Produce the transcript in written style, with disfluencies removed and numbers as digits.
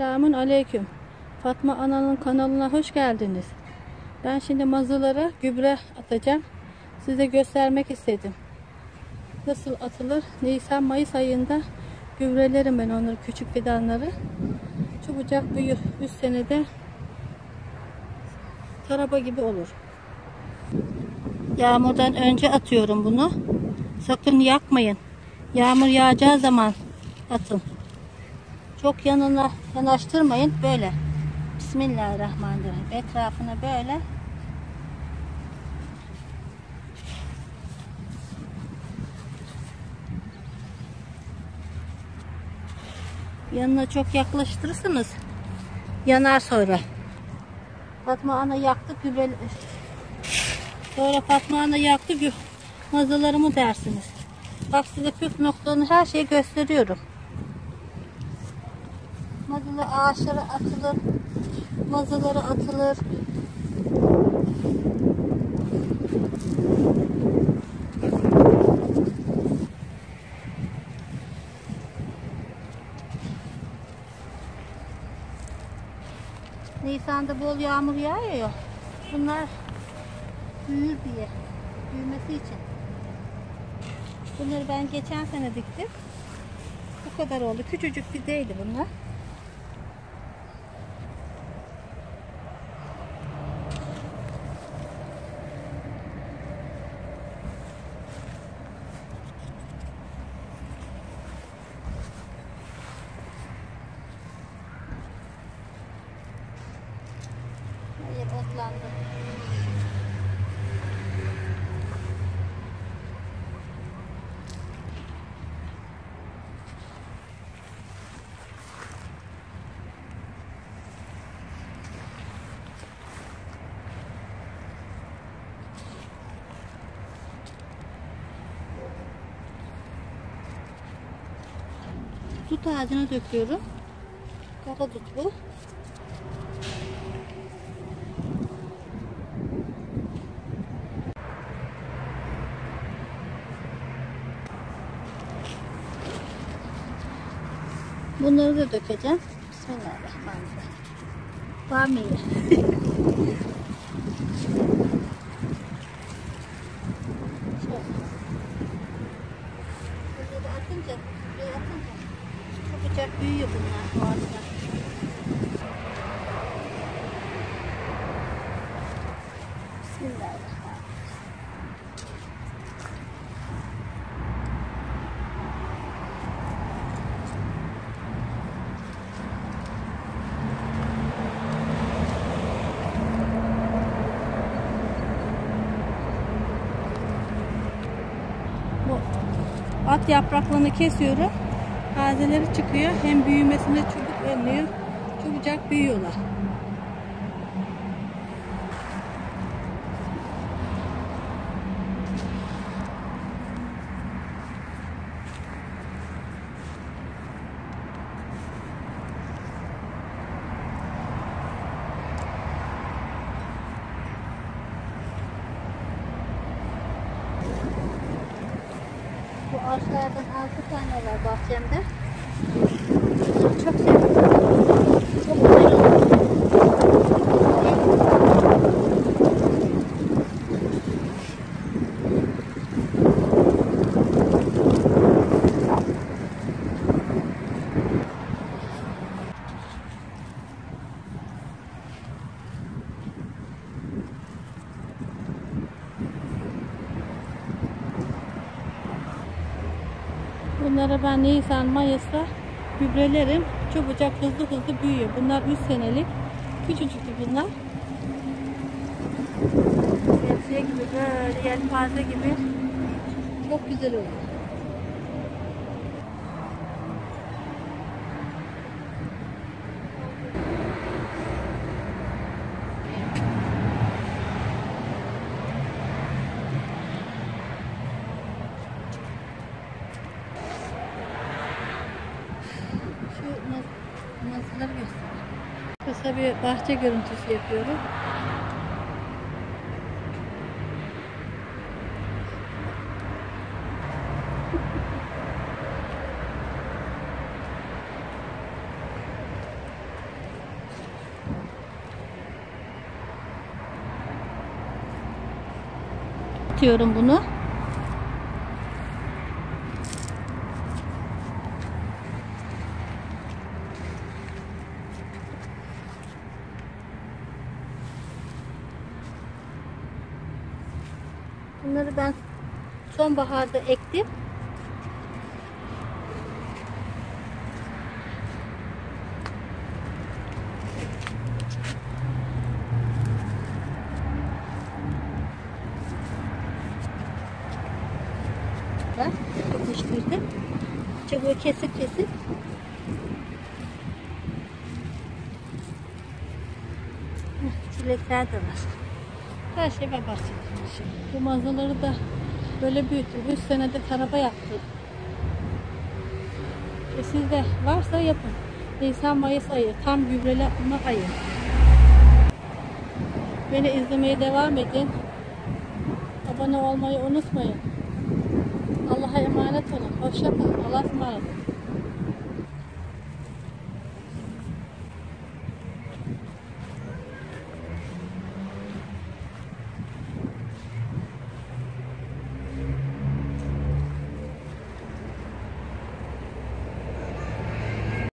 Selamun aleyküm. Fatma Ana'nın kanalına hoş geldiniz. Ben şimdi mazılara gübre atacağım. Size göstermek istedim. Nasıl atılır? Nisan-Mayıs ayında gübrelerim ben onları, küçük fidanları. Çabucak büyür. 3 senede taraba gibi olur. Yağmurdan önce atıyorum bunu. Sakın yakmayın. Yağmur yağacağı zaman atın. Çok yanına yanaştırmayın. Böyle. Bismillahirrahmanirrahim. Etrafına böyle. Yanına çok yaklaştırırsınız. Yanar sonra. Fatma Ana yaktı gübre. Sonra Fatma Ana yaktı mazılarımı dersiniz. Bak size püf noktalarını, her şeyi gösteriyorum. Mazılı ağaçlara atılır. Mazıları atılır. Nisan'da bol yağmur yağıyor. Bunlar büyür diye. Büyümesi için. Bunları ben geçen sene diktim. Bu kadar oldu. Küçücük fideydi bunlar. Hayır, otlandı. Dut ağacına döküyorum. Kara dut bu. Bunları da dökeceğim. Bismillahirrahmanirrahim. Bamiye. Bunları atınca çabucak büyüyor bunlar, bu ağaçlar. Bismillahirrahmanirrahim. Bu at yapraklarını kesiyorum. Tazeleri çıkıyor. Hem büyümesine çabuk önlüyor. Çabucak büyüyorlar. Bu ağaçlardan 6 tane var bahçemde. Bunları çok seviyorum. Çok güzel oluyor. Bunları ben Nisan-Mayıs'ta gübrelerim. Çabucak hızlı büyüyor. Bunlar 3 senelik. Küçücüktü bunlar. Sebze gibi, böyle yelpaze gibi. Çok güzel oluyor. Mazıları göstereyim. Kısa bir bahçe görüntüsü yapıyorum. atıyorum bunu. Bunları ben sonbaharda ektim. Yetiştirdim. Çubuğu kesip çilekler de var. Her şey var bahçede. Bu mazıları da böyle büyüttüm. 3 senede taraba yaptım. Sizde varsa yapın. Nisan-Mayıs ayı tam gübreleme ayı. Beni izlemeye devam edin. Abone olmayı unutmayın. Allah'a emanet olun. Hoşça kalın. Allah'a emanet olun.